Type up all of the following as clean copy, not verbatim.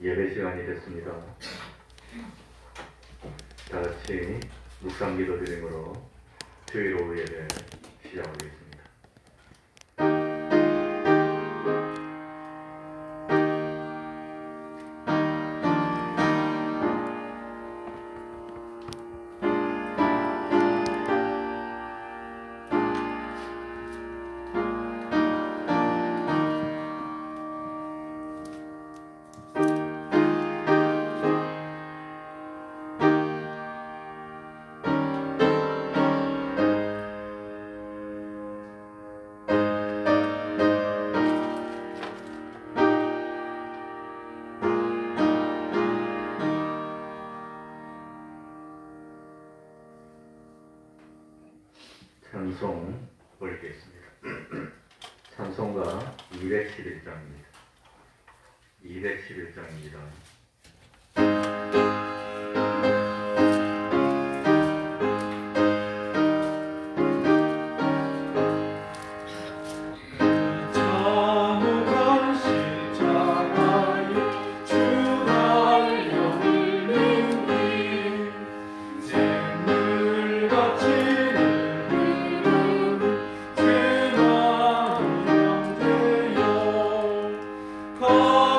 예배 시간이 됐습니다. 다 같이 묵상기도 드림으로 주일 오후 예배 시작하겠습니다. 찬송 올리겠습니다. 찬송가 211장입니다. 211장입니다. 가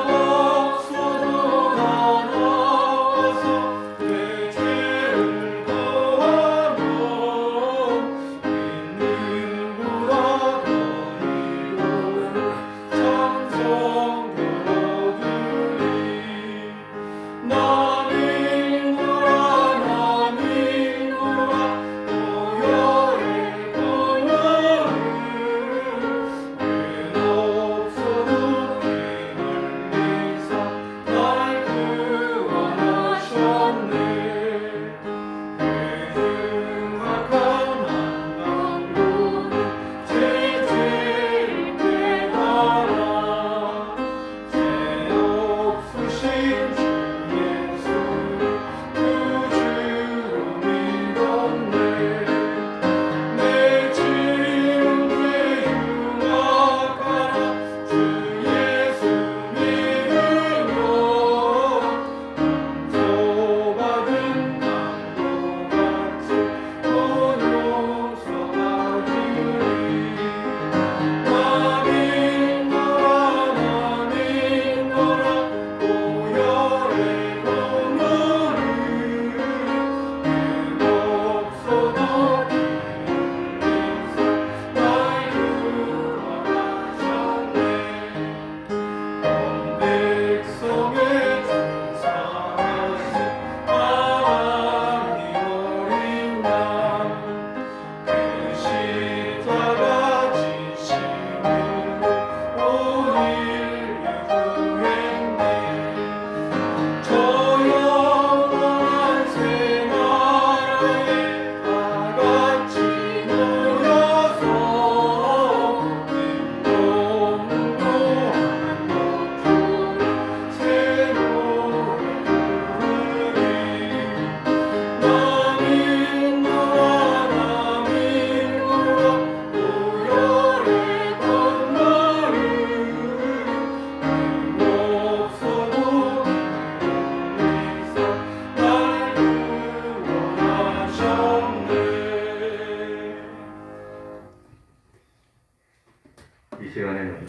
시간에는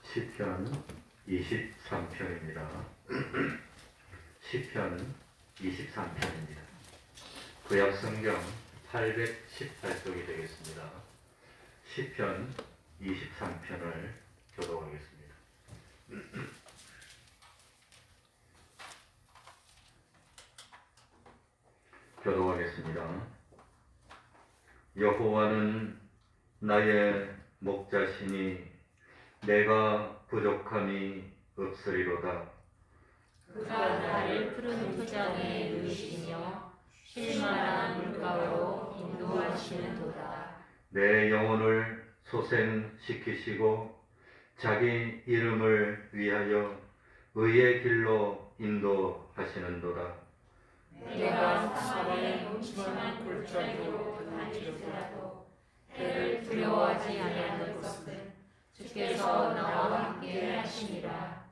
시편 23편입니다. 시편 23편입니다. 구약 성경 818쪽이 되겠습니다. 시편 23편을 교독하겠습니다. 교독하겠습니다. 여호와는 나의 목자시니 내가 부족함이 없으리로다. 그가 나를 푸른 토장에 누이시며 쉴만한 물가로 인도하시는도다. 내 영혼을 소생시키시고 자기 이름을 위하여 의의 길로 인도하시는도다. 내가 사방에 음침한 골짜기로 다닐지라도 해를 두려워하지 아니하는 것은 주께서 나와 함께 하시니라.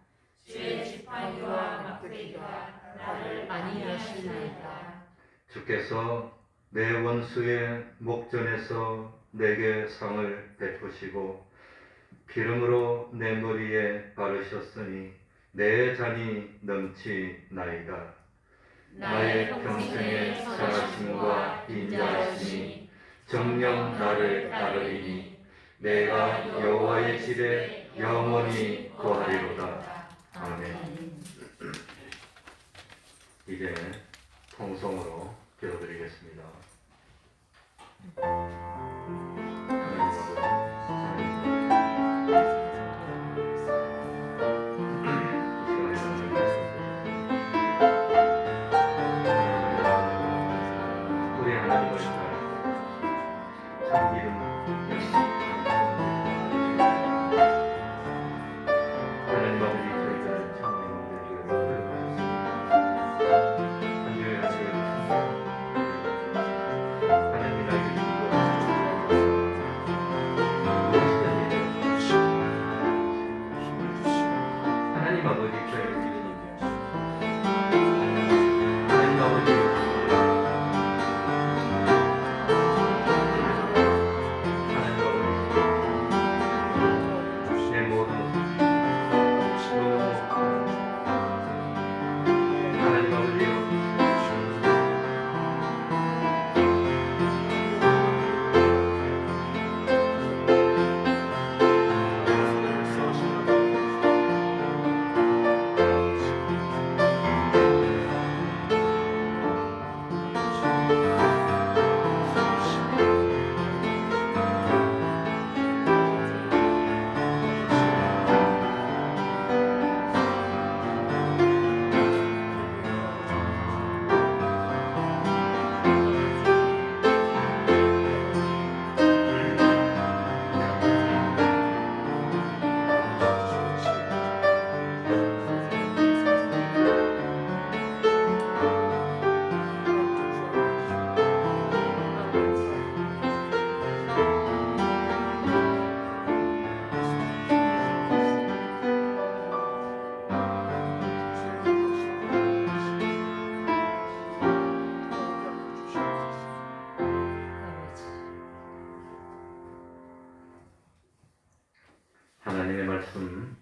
주의 지팡이와 막대기가 나를 안위하시나이다. 주께서 내 원수의 목전에서 내게 상을 베푸시고 기름으로 내 머리에 바르셨으니 내 잔이 넘치나이다. 나의 평생의 선하심과 인자하심이 정녕 나를 따르리니 내가 여호와의 집에 영원히 거하리로다. 아멘. 이제 통성으로 기도드리겠습니다. 우리 하나님을 참 믿음 하나님 아버지 저희들은 참 믿음을 하나님 나에게 하나님 아버지 저희를 하나님 아버지 내 모든 하나님 아버지 하나님의 말씀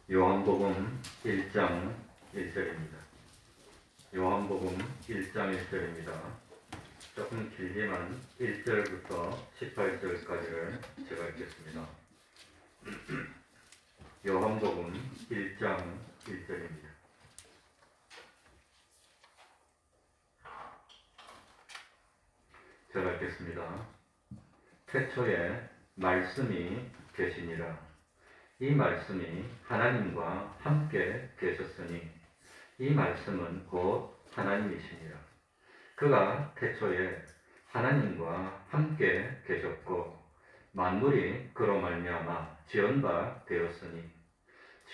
요한복음 1장 1절입니다. 요한복음 1장 1절입니다. 조금 길지만 1절부터 18절까지를 제가 읽겠습니다. 요한복음 1장 1절입니다. 제가 읽겠습니다. 태초에 말씀이 계시니라. 이 말씀이 하나님과 함께 계셨으니 이 말씀은 곧 하나님이시니라. 그가 태초에 하나님과 함께 계셨고 만물이 그로 말미암아 지은 바 되었으니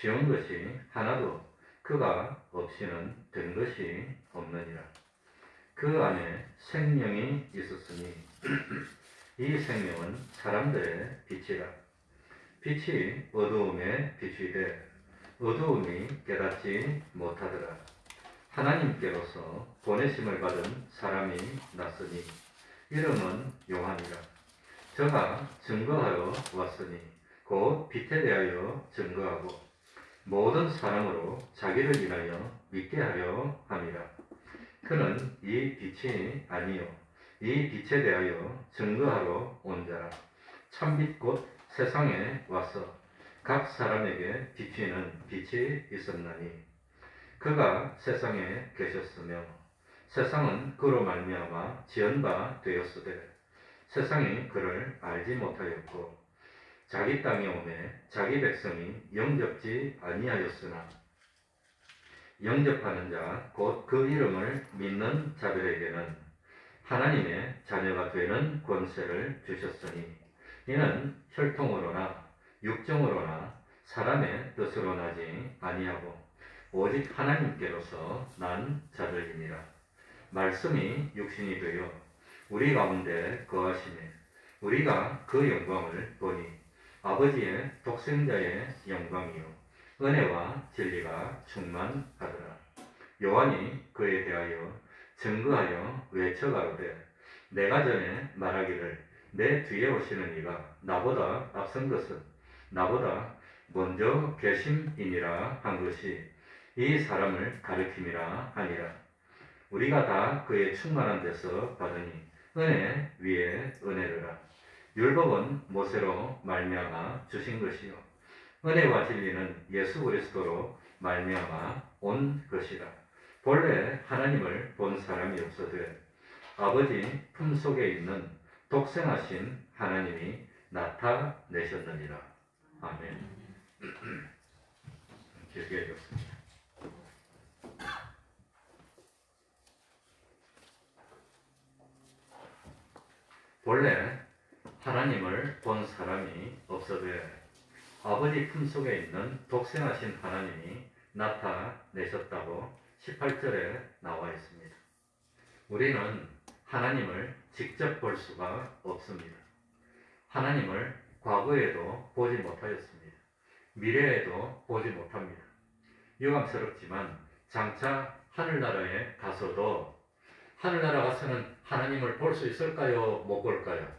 지은 것이 하나도 그가 없이는 된 것이 없느니라. 그 안에 생명이 있었으니 이 생명은 사람들의 빛이라. 빛이 어두움에 비추이되 어두움이 깨닫지 못하더라. 하나님께로서 보내심을 받은 사람이 났으니 이름은 요한이라. 저가 증거하러 왔으니 곧 빛에 대하여 증거하고 모든 사람으로 자기를 인하여 믿게 하려 함이라. 그는 이 빛이 아니요 이 빛에 대하여 증거하러 온 자라. 참빛 곧 세상에 와서 각 사람에게 비추는 빛이 있었나니 그가 세상에 계셨으며 세상은 그로 말미암아 지은 바 되었으되 세상이 그를 알지 못하였고 자기 땅에 오매 자기 백성이 영접지 아니하였으나 영접하는 자 곧 그 이름을 믿는 자들에게는 하나님의 자녀가 되는 권세를 주셨으니 이는 혈통으로나 육정으로나 사람의 뜻으로 나지 아니하고 오직 하나님께로서 난 자들이니라. 말씀이 육신이 되어 우리 가운데 거하시매 우리가 그 영광을 보니 아버지의 독생자의 영광이요 은혜와 진리가 충만하더라. 요한이 그에 대하여 증거하여 외쳐가로되 내가 전에 말하기를 내 뒤에 오시는 이가 나보다 앞선 것은 나보다 먼저 계심이니라 한 것이 이 사람을 가리킴이라 하니라. 우리가 다 그의 충만한 데서 받으니 은혜 위에 은혜르라. 율법은 모세로 말미암아 주신 것이요 은혜와 진리는 예수 그리스도로 말미암아 온 것이라. 본래 하나님을 본 사람이 없어되 아버지 품속에 있는 독생하신 하나님이 나타내셨느니라. 아멘. 길게 읽었습니다. 본래 하나님을 본 사람이 없어되 아버지 품속에 있는 독생하신 하나님이 나타내셨다고 18절에 나와 있습니다. 우리는 하나님을 직접 볼 수가 없습니다. 하나님을 과거에도 보지 못하였습니다. 미래에도 보지 못합니다. 유감스럽지만 장차 하늘나라에 가서도 하늘나라 가서는 하나님을 볼 수 있을까요? 못 볼까요?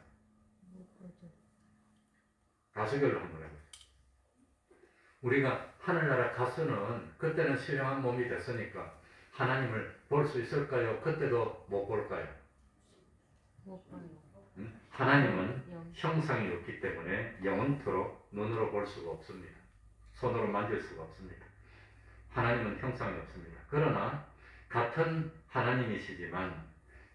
다수결로 한번 해보세요. 우리가 하늘나라 가서는 그때는 신령한 몸이 됐으니까 하나님을 볼 수 있을까요? 그때도 못 볼까요? 하나님은 형상이 없기 때문에 영원토록 눈으로 볼 수가 없습니다. 손으로 만질 수가 없습니다. 하나님은 형상이 없습니다. 그러나 같은 하나님이시지만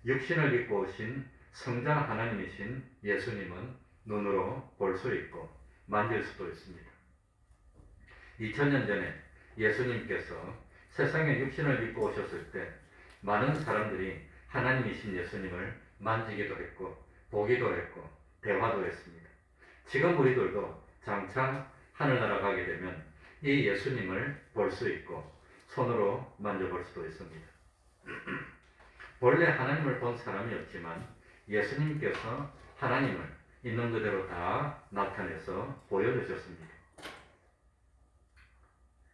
육신을 입고 오신 성자 하나님이신 예수님은 눈으로 볼 수 있고 만질 수도 있습니다. 2000년 전에 예수님께서 세상에 육신을 입고 오셨을 때 많은 사람들이 하나님이신 예수님을 만지기도 했고 보기도 했고 대화도 했습니다. 지금 우리들도 장차 하늘나라 가게 되면 이 예수님을 볼 수 있고 손으로 만져볼 수도 있습니다. 본래 하나님을 본 사람이 없지만 예수님께서 하나님을 있는 그대로 다 나타내서 보여주셨습니다.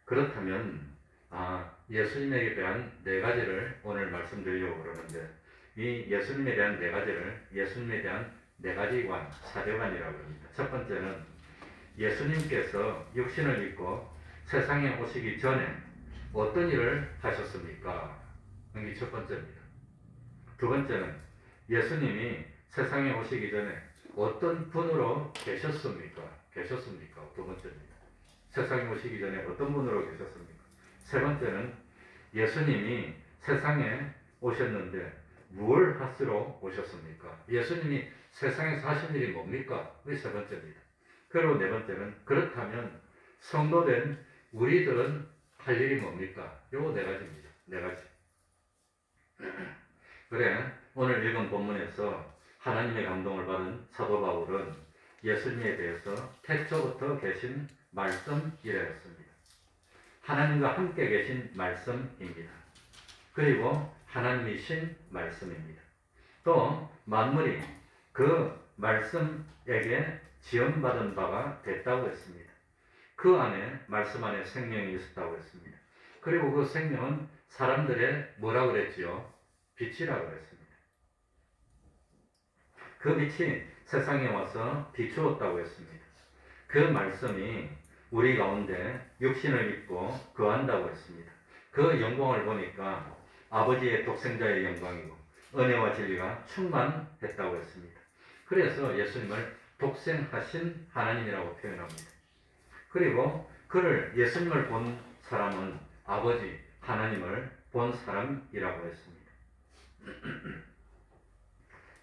그렇다면 예수님에 대한 네 가지를 오늘 말씀드리려고 그러는데 이 예수님에 대한 네 가지를 예수님에 대한 네 가지 관, 사대관이라고 합니다. 첫 번째는 예수님께서 육신을 입고 세상에 오시기 전에 어떤 일을 하셨습니까? 이게 첫 번째입니다. 두 번째는 예수님이 세상에 오시기 전에 어떤 분으로 계셨습니까? 두 번째입니다. 세상에 오시기 전에 어떤 분으로 계셨습니까? 세 번째는 예수님이 세상에 오셨는데 무엇을 하시러 오셨습니까? 예수님이 세상에서 하신 일이 뭡니까? 그게 세 번째입니다. 그리고 네 번째는 그렇다면 성도된 우리들은 할 일이 뭡니까? 요 네 가지입니다. 네 가지. 그래, 오늘 읽은 본문에서 하나님의 감동을 받은 사도 바울은 예수님에 대해서 태초부터 계신 말씀이라 했습니다. 하나님과 함께 계신 말씀입니다. 그리고 하나님이신 말씀입니다. 또 만물이 그 말씀에게 지원받은 바가 됐다고 했습니다. 그 안에 말씀 안에 생명이 있었다고 했습니다. 그리고 그 생명은 사람들의 뭐라고 그랬지요? 빛이라고 했습니다. 그 빛이 세상에 와서 비추었다고 했습니다. 그 말씀이 우리 가운데 육신을 입고 거한다고 했습니다. 그 영광을 보니까 아버지의 독생자의 영광이고 은혜와 진리가 충만했다고 했습니다. 그래서 예수님을 독생하신 하나님이라고 표현합니다. 그리고 그를 예수님을 본 사람은 아버지 하나님을 본 사람이라고 했습니다.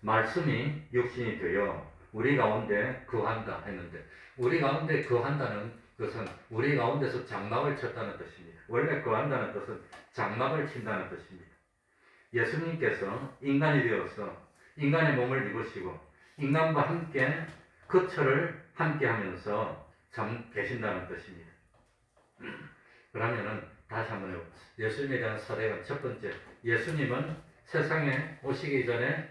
말씀이 육신이 되어 우리 가운데 거한다 했는데, 우리 가운데 거한다는 것은 우리 가운데서 장막을 쳤다는 뜻입니다. 원래 거한다는 뜻은 장막을 친다는 뜻입니다. 예수님께서 인간이 되어서 인간의 몸을 입으시고 인간과 함께 거처를 함께 하면서 계신다는 뜻입니다. 그러면은 다시 한번 해봅시다. 예수님에 대한 사례가 첫 번째, 예수님은 세상에 오시기 전에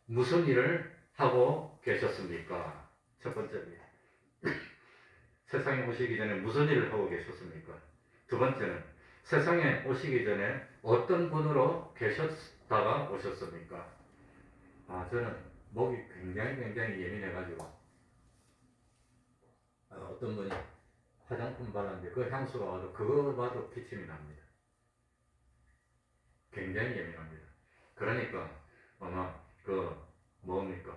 무슨 일을 하고 계셨습니까? 첫 번째입니다. 세상에 오시기 전에 무슨 일을 하고 계셨습니까? 두 번째는 세상에 오시기 전에 어떤 분으로 계셨다가 오셨습니까? 저는 목이 굉장히 예민해가지고 어떤 분이 화장품 발랐는데 그 향수가 와도 그거 봐도 기침이 납니다. 굉장히 예민합니다. 그러니까 아마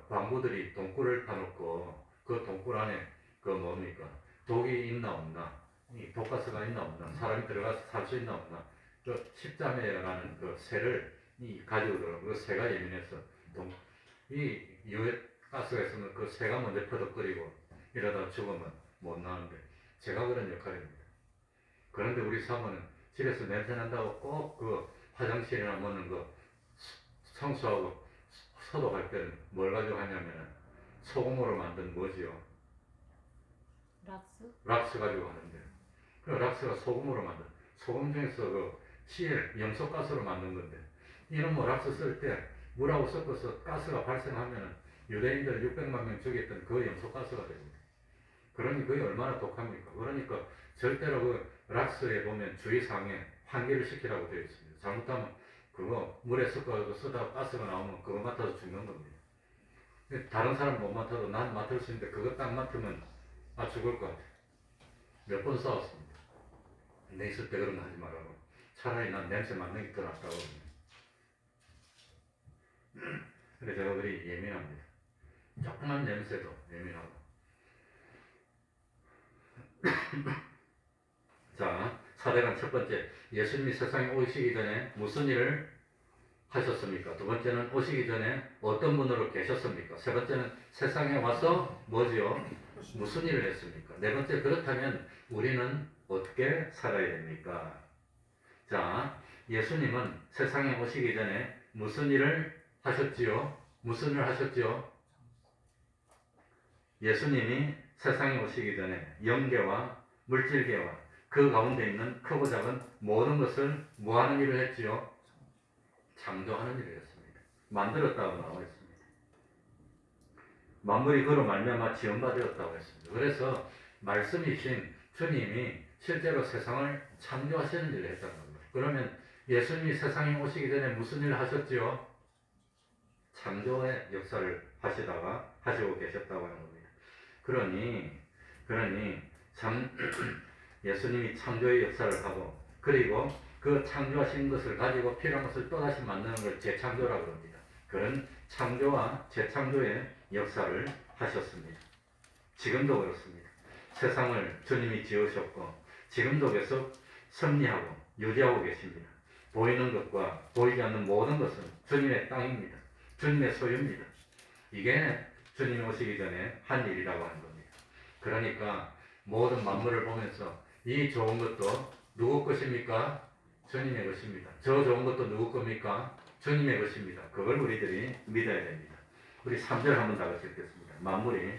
광부들이 동굴을 파놓고 그 동굴 안에 독이 있나 없나, 이 독가스가 있나 없나, 사람이 들어가서 살 수 있나 없나, 십자매라는 그 새를 가지고 들어가고 그 새가 예민해서 이 유해가스가 있으면 그 새가 먼저 퍼덕거리고 이러다 죽으면 못 나오는데 제가 그런 역할입니다. 그런데 우리 사모는 집에서 냄새 난다고 꼭 그 화장실이나 뭐는 청소하고 소독할 때는 뭘 가지고 하냐면 소금으로 만든 뭐지요? 락스 가지고 하는데, 그 락스가 소금으로 만든, 소금 중에서 CL 염소가스로 만든 건데, 이런 락스 쓸 때 물하고 섞어서 가스가 발생하면 유대인들 600만 명 죽였던 그 염소가스가 됩니다. 그러니 그게 얼마나 독합니까? 그러니까 절대로 그 락스에 보면 주의사항에 환기를 시키라고 되어 있습니다. 잘못하면 그거 물에 섞어서 쓰다가 가스가 나오면 그거 맡아서 죽는 겁니다. 다른 사람 못 맡아도 난 맡을 수 있는데 그거 딱 맡으면 죽을 것 같아. 몇 번 싸웠습니다. 내 있을 때 그런 거 하지 말라고. 차라리 난 냄새 맡는 게 더 낫다고 합니다. 그래서 제가 그리 예민합니다. 조그만 냄새도 예민하고. 자, 사대강 첫 번째, 예수님이 세상에 오시기 전에 무슨 일을 하셨습니까? 두 번째는 오시기 전에 어떤 분으로 계셨습니까? 세 번째는 세상에 와서 뭐지요? 무슨 일을 했습니까? 네 번째, 그렇다면 우리는 어떻게 살아야 됩니까? 자, 예수님은 세상에 오시기 전에 무슨 일을 하셨지요? 무슨 일을 하셨지요? 예수님이 세상에 오시기 전에 영계와 물질계와 그 가운데 있는 크고 작은 모든 것을 뭐 하는 일을 했지요? 창조하는 일을 했습니다. 만들었다고 나와 있습니다. 만물이 그로 말미암아 지음바 되었다고 했습니다. 그래서 말씀이신 주님이 실제로 세상을 창조하시는 일을 했다는 겁니다. 그러면 예수님이 세상에 오시기 전에 무슨 일을 하셨지요? 창조의 역사를 하시고 계셨다고 하는 겁니다. 그러니 예수님이 창조의 역사를 하고, 그리고 그 창조하신 것을 가지고 필요한 것을 또다시 만드는 걸 재창조라고 합니다. 그런 창조와 재창조의 역사를 하셨습니다. 지금도 그렇습니다. 세상을 주님이 지으셨고 지금도 계속 섭리하고 유지하고 계십니다. 보이는 것과 보이지 않는 모든 것은 주님의 땅입니다. 주님의 소유입니다. 이게 주님이 오시기 전에 한 일이라고 하는 겁니다. 그러니까 모든 만물을 보면서 이 좋은 것도 누구 것입니까? 주님의 것입니다. 저 좋은 것도 누구 겁니까? 주님의 것입니다. 그걸 우리들이 믿어야 됩니다. 우리 3절 한번 다 같이 읽겠습니다. 만물이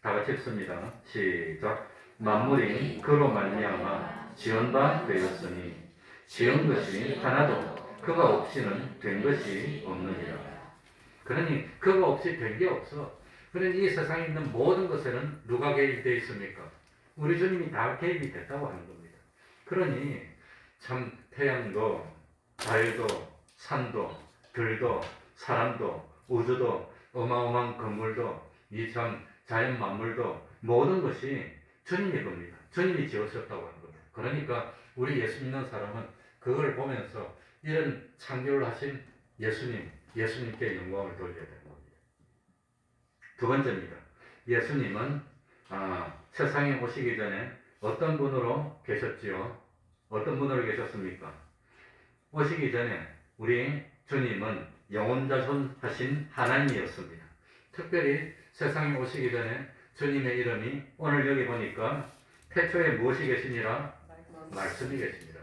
다 같이 읽습니다. 시작. 만물이 그로 말미암아 지은 바 되었으니 지은 것이 하나도 그가 없이는 된 것이 없느니라. 그러니 그가 없이 된 게 없어. 그러니 이 세상에 있는 모든 것에는 누가 개입되어 있습니까? 우리 주님이 다 개입이 됐다고 하는 겁니다. 그러니 참 태양도 달도 산도 들도 사람도 우주도 어마어마한 건물도 이 참 자연 만물도 모든 것이 주님이 겁니다. 주님이 지으셨다고 하는 겁니다. 그러니까 우리 예수 믿는 사람은 그걸 보면서 이런 창조를 하신 예수님께 영광을 돌려야 되는 겁니다. 두 번째입니다. 예수님은 세상에 오시기 전에 어떤 분으로 계셨지요? 어떤 분으로 계셨습니까? 오시기 전에 우리 주님은 영원자존하신 하나님이었습니다. 특별히 세상에 오시기 전에 주님의 이름이 오늘 여기 보니까 태초에 무엇이 계시니라? 말씀이 계십니다.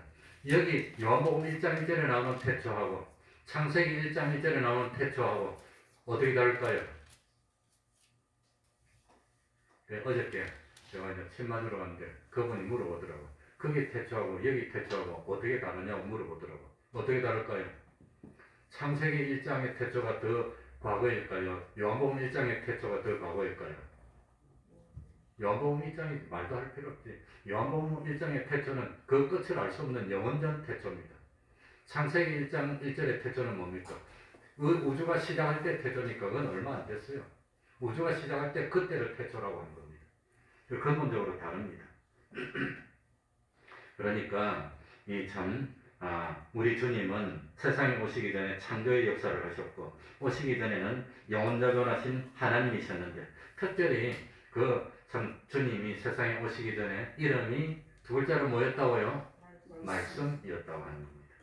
여기 요한복음 1장 1절에 나오는 태초하고 창세기 1장 1절에 나오는 태초하고 어떻게 다를까요? 네, 어저께 제가 이제 친마누러 갔는데 그분이 물어보더라고. 거기 태초하고 여기 태초하고 어떻게 다르냐고 물어보더라고. 어떻게 다를까요? 창세기 1장의 태초가 더 과거일까요? 요한복음 1장의 태초가 더 과거일까요? 요한복음 1장이 말도 할 필요 없지. 요한복음 1장의 태초는 그 끝을 알 수 없는 영원전 태초입니다. 창세기 1장 1절의 태초는 뭡니까? 우주가 시작할 때 태초니까 그건 얼마 안 됐어요. 우주가 시작할 때 그때를 태초라고 하는 겁니다. 근본적으로 다릅니다. 그러니까 우리 주님은 세상에 오시기 전에 창조의 역사를 하셨고 오시기 전에는 영원자존하신 하나님이셨는데 특별히 주님이 세상에 오시기 전에 이름이 두 글자로 뭐였다고요? 말씀이었다고 하는 겁니다.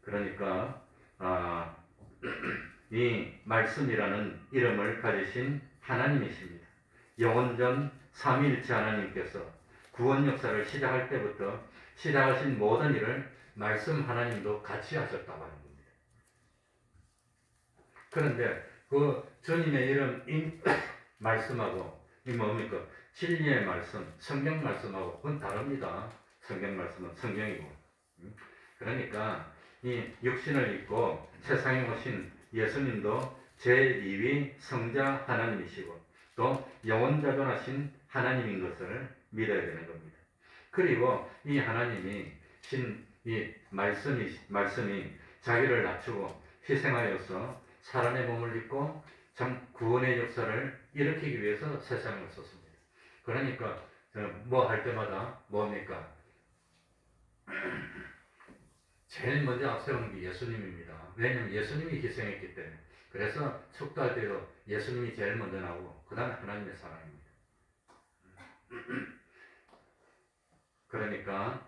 그러니까 이 말씀이라는 이름을 가지신 하나님이십니다. 영원전 삼위일체 하나님께서 구원 역사를 시작할 때부터 시작하신 모든 일을 말씀 하나님도 같이 하셨다고 하는 겁니다. 그런데 그 주님의 이름 말씀하고 이 뭡니까? 진리의 말씀, 성경 말씀하고 그건 다릅니다. 성경 말씀은 성경이고. 그러니까 이 육신을 입고 세상에 오신 예수님도 제2위 성자 하나님이시고 또 영원자존하신 하나님인 것을 믿어야 되는 겁니다. 그리고 이 하나님이 이 말씀이 자기를 낮추고 희생하여서 사람의 몸을 입고 참 구원의 역사를 일으키기 위해서 세상에 왔었습니다. 그러니까 뭐 할 때마다 뭡니까? 제일 먼저 앞세우는 게 예수님입니다. 왜냐하면 예수님이 희생했기 때문에. 그래서 축도할 때도 예수님이 제일 먼저 나오고 그 다음에 하나님의 사랑입니다. 그러니까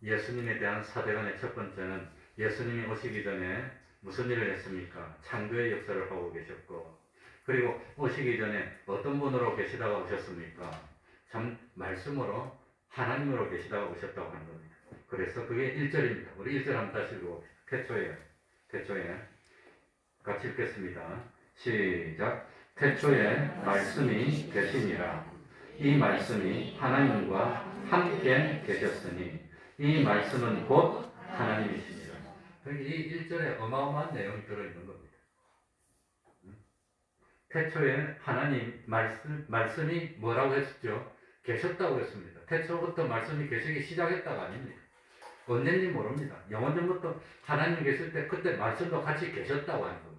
예수님에 대한 사대관의 첫 번째는 예수님이 오시기 전에 무슨 일을 했습니까? 창조의 역사를 하고 계셨고 그리고 오시기 전에 어떤 분으로 계시다가 오셨습니까? 참 말씀으로 하나님으로 계시다가 오셨다고 하는 겁니다. 그래서 그게 1절입니다. 우리 1절 한번 다시 읽어봅시다. 태초에 같이 읽겠습니다. 시작. 태초에 말씀이 계시니라. 이 말씀이 하나님과 함께 계셨으니 이 말씀은 곧 하나님이시니라. 이 1절에 어마어마한 내용이 들어있는 겁니다. 태초에 하나님 말씀이 뭐라고 했었죠? 계셨다고 했습니다. 태초부터 말씀이 계시기 시작했다가 아닙니다. 언젠지 모릅니다. 영원전부터 하나님 계실 때 그때 말씀도 같이 계셨다고 하는 겁니다.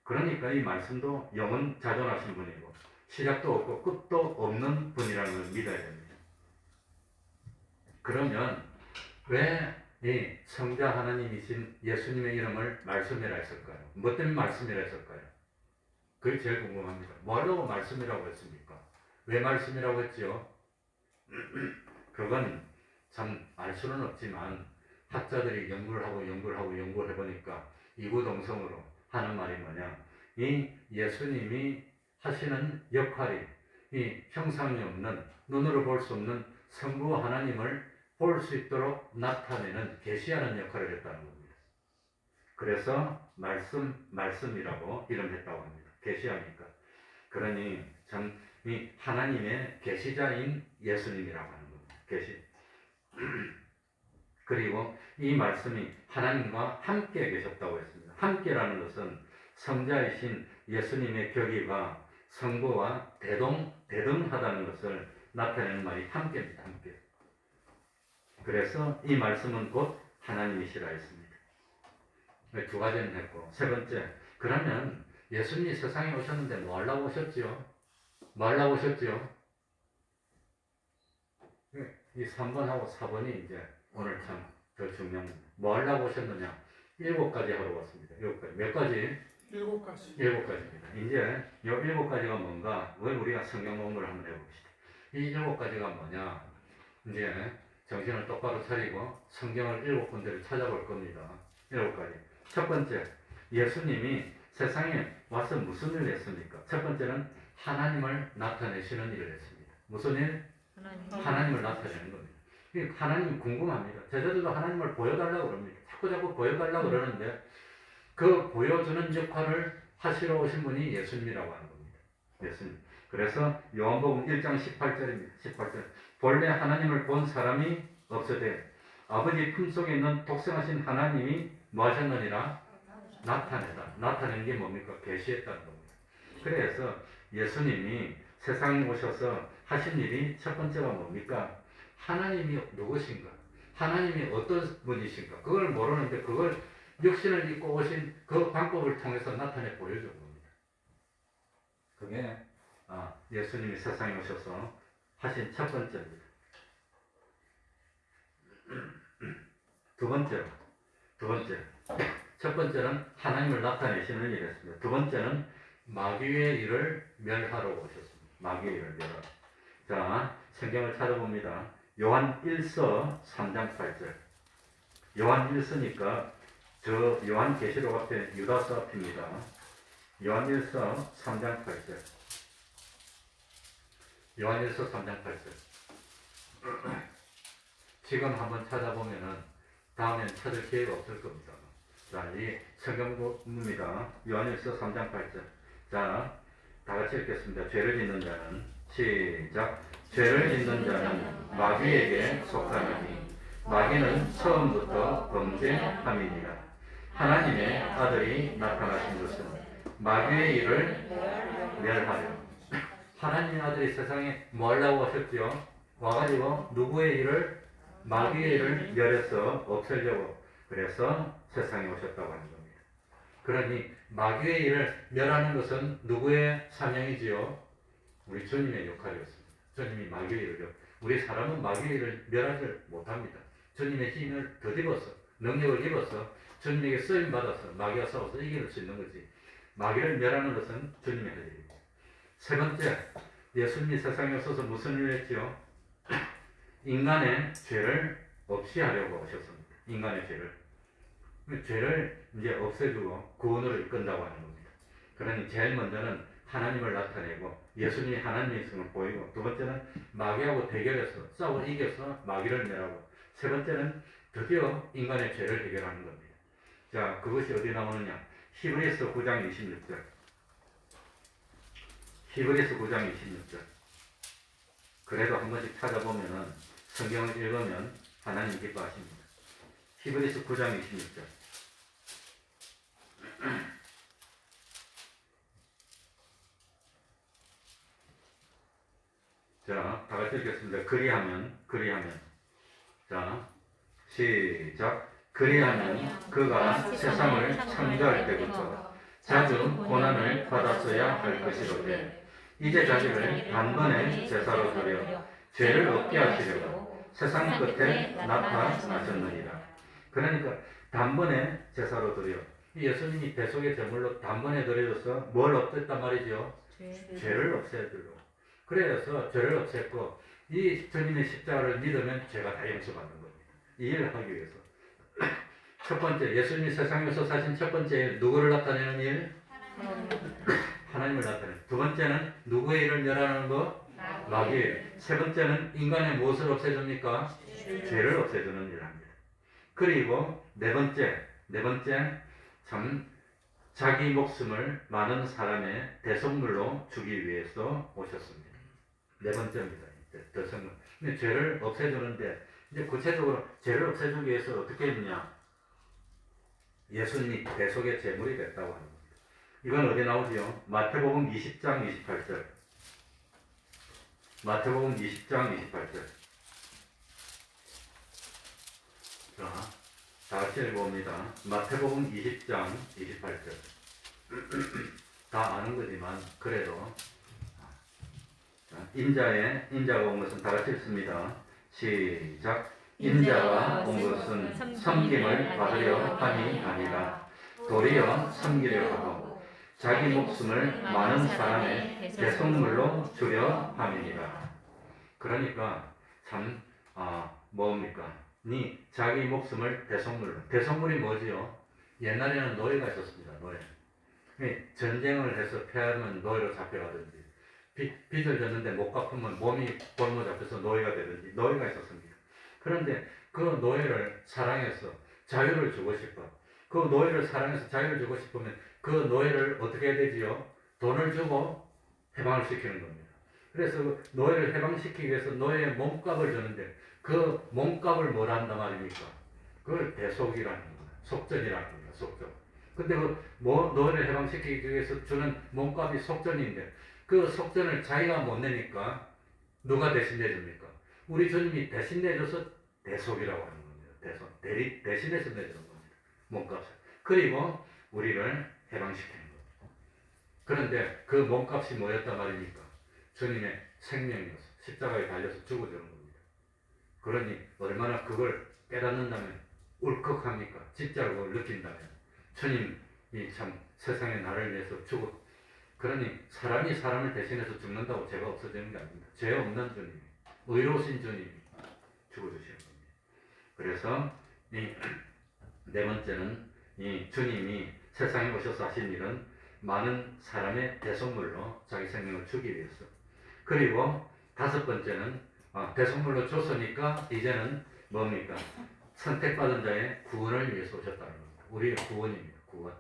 그러니까 이 말씀도 영원 자존하신 분이고 시작도 없고 끝도 없는 분이라는 걸 믿어야 됩니다. 그러면 왜 이 성자 하나님이신 예수님의 이름을 말씀이라 했을까요? 뭐 때문에 말씀이라 했을까요? 그게 제일 궁금합니다. 뭐라고 말씀이라고 했습니까? 왜 말씀이라고 했지요? 그건 참 알 수는 없지만 학자들이 연구를 해보니까 이구동성으로 하는 말이 뭐냐? 이 예수님이 하시는 역할이 이 형상이 없는 눈으로 볼 수 없는 성부 하나님을 볼 수 있도록 나타내는 계시하는 역할을 했다는 겁니다. 그래서 말씀이라고 이름했다고 합니다. 계시하니까. 그러니 참 이 하나님의 계시자인 예수님이라고 하는 겁니다. 계시. 그리고 이 말씀이 하나님과 함께 계셨다고 했습니다. 함께라는 것은 성자이신 예수님의 격의가 성부와 대등하다는 것을 나타내는 말이 함께입니다. 함께. 그래서 이 말씀은 곧 하나님이시라 했습니다. 두 가지는 했고, 세 번째, 그러면 예수님이 세상에 오셨는데 뭐 하려고 오셨지요? 뭐 하려고 오셨지요? 이 3번하고 4번이 이제 오늘 참 더 중요합니다. 뭐 하려고 오셨느냐? 7가지 하러 왔습니다. 7가지. 몇 가지? 7가지. 7가지입니다. 이제 이 7가지가 뭔가, 왜 우리가 성경 공부를 한번 해봅시다. 이 7가지가 뭐냐? 이제 정신을 똑바로 차리고 성경을 7군데를 찾아볼 겁니다. 7가지. 첫 번째, 예수님이 세상에 와서 무슨 일을 했습니까? 첫 번째는 하나님을 나타내시는 일을 했습니다. 무슨 일? 하나님을 나타내는 겁니다. 하나님이 궁금합니다. 제자들도 하나님을 보여달라고 그럽니다. 자꾸 보여달라고 그러는데 그 보여주는 역할을 하시러 오신 분이 예수님이라고 하는 겁니다. 예수님. 그래서 요한복음 1장 18절입니다. 18절. 본래 하나님을 본 사람이 없으되 아버지 품속에 있는 독생하신 하나님이 뭐 하셨느니라? 나타내다. 나타낸 게 뭡니까? 계시했다는 겁니다. 그래서 예수님이 세상에 오셔서 하신 일이 첫 번째가 뭡니까? 하나님이 누구신가? 하나님이 어떤 분이신가? 그걸 모르는데 그걸 육신을 입고 오신 그 방법을 통해서 나타내 보여준 겁니다. 그게 예수님이 세상에 오셔서 하신 첫 번째입니다. 두 번째. 첫 번째는 하나님을 나타내시는 일이었습니다. 두 번째는 마귀의 일을 멸하러 오셨습니다. 마귀의 일을 멸하러. 자, 성경을 찾아봅니다. 요한 1서 3장 8절. 요한 1서니까 저 요한 계시록 앞에 유다서 앞입니다. 요한 1서 3장 8절. 요한 1서 3장 8절. 지금 한번 찾아보면은 다음엔 찾을 기회가 없을 겁니다. 자, 이 성경입니다. 요한 1서 3장 8절. 자, 다 같이 읽겠습니다. 죄를 짓는 자는 시작. 죄를 짓는 자는 마귀에게 속하나니 마귀는 처음부터 범죄함이니라. 하나님의 아들이 나타나신 것은 마귀의 일을 멸하려. 하나님의 아들이 세상에 뭐 하려고 하셨지요? 와가지고 누구의 일을? 마귀의 일을 멸해서 없애려고 그래서 세상에 오셨다고 하는 겁니다. 그러니 마귀의 일을 멸하는 것은 누구의 사명이지요? 우리 주님의 역할이었습니다. 주님이 마귀의 일을, 우리 사람은 마귀의 일을 멸하지 못합니다. 주님의 힘을 덧입어서, 능력을 입어서 주님에게 쓰임받아서 마귀와 싸워서 이길 수 있는 거지. 마귀를 멸하는 것은 주님의 할 일입니다. 세 번째, 예수님이 세상에 오셔서 무슨 일을 했지요? 인간의 죄를 없이 하려고 오셨습니다. 인간의 죄를 이제 없애주고 구원으로 이끈다고 하는 겁니다. 그러니 제일 먼저는 하나님을 나타내고 예수님이 하나님의 있음을 보이고, 두 번째는 마귀하고 대결해서 싸워 이겨서 마귀를 멸하고, 세 번째는 드디어 인간의 죄를 해결하는 겁니다. 자, 그것이 어디 나오느냐? 히브리서 9장 26절. 히브리서 9장 26절. 그래도 한 번씩 찾아보면은 성경을 읽으면 하나님 기뻐하십니다. 히브리서 9장 26절. 자, 다 같이 읽겠습니다. 그리하면. 자, 시작. 그리하면 그가 세상을 창조할 때부터 자주 고난을 받았어야 할 것이로되 이제 자기를 단번에 제사로 드려 죄를 없게 하시려고 세상 끝에 나타나셨느니라. 그러니까 단번에 제사로 드려, 예수님이 배속의 제물로 단번에 드려줘서 뭘 없앴단 말이죠? 죄를 없애주려고. 그래서 죄를 없앴고, 이 주님의 십자가를 믿으면 죄가 다 용서받는 겁니다. 이 일을 하기 위해서. 첫 번째, 예수님이 세상에서 사신 첫 번째 일, 누구를 나타내는 일? 하나님을 나타내는. 두 번째는 누구의 일을 멸하는 것? 마귀의 일. 세 번째는 인간의 무엇을 없애줍니까? 죄를 없애주는 일을 합니다. 그리고 네 번째, 참 자기 목숨을 많은 사람의 대속물로 주기 위해서 오셨습니다. 네 번째입니다. 대속물. 근데 죄를 없애주는데, 이제 구체적으로 죄를 없애주기 위해서 어떻게 했느냐? 예수님이 대속의 제물이 됐다고 하는 겁니다. 이건 어디 나오지요? 마태복음 20장 28절. 마태복음 20장 28절. 자, 다 같이 읽어봅니다. 마태복음 20장 28절. 다 아는 거지만 그래도 인자가 온 것은 다 같이 읽습니다. 시작. 인자가 온 것은 섬김을 받으려 함이 아니라 도리어 섬기려 하고 자기 목숨을 많은 사람의 대속물로 주려 함이니라. 그러니까 참 뭡니까? 자기 목숨을 대속물로. 대속물이 뭐지요? 옛날에는 노예가 있었습니다. 노예. 전쟁을 해서 패하면 노예로 잡혀가든지 빚을 졌는데 못 갚으면 몸이 굶어 잡혀서 노예가 되든지 노예가 있었습니다. 그런데 그 노예를 사랑해서 자유를 주고 싶어. 그 노예를 사랑해서 자유를 주고 싶으면 그 노예를 어떻게 해야 되지요? 돈을 주고 해방을 시키는 겁니다. 그래서 그 노예를 해방시키기 위해서 노예의 몸값을 주는데 그 몸값을 뭐라 한단 말입니까? 그걸 대속이라는 겁니다. 속전이라는 겁니다. 속전. 근데 노예를 해방시키기 위해서 주는 몸값이 속전인데 그 속전을 자기가 못 내니까 누가 대신 내줍니까? 우리 주님이 대신 내줘서 대속이라고 하는 겁니다. 대신해서 내주는 겁니다. 몸값을. 그리고 우리를 해방시키는 겁니다. 그런데 그 몸값이 뭐였단 말입니까? 주님의 생명이어서 십자가에 달려서 죽어주는 겁니다. 그러니 얼마나 그걸 깨닫는다면 울컥합니까? 진짜로 그걸 느낀다면 주님이 참 세상에 나를 위해서 그러니 사람이 사람을 대신해서 죽는다고 죄가 없어지는 게 아닙니다. 죄 없는 주님이, 의로우신 주님이 죽어주시는 겁니다. 그래서 네 번째는 이 주님이 세상에 오셔서 하신 일은 많은 사람의 대속물로 자기 생명을 주기 위해서. 그리고 다섯 번째는 대속물로 줬으니까 이제는 뭡니까? 선택받은 자의 구원을 위해서 오셨다는 겁니다. 우리의 구원입니다. 구원.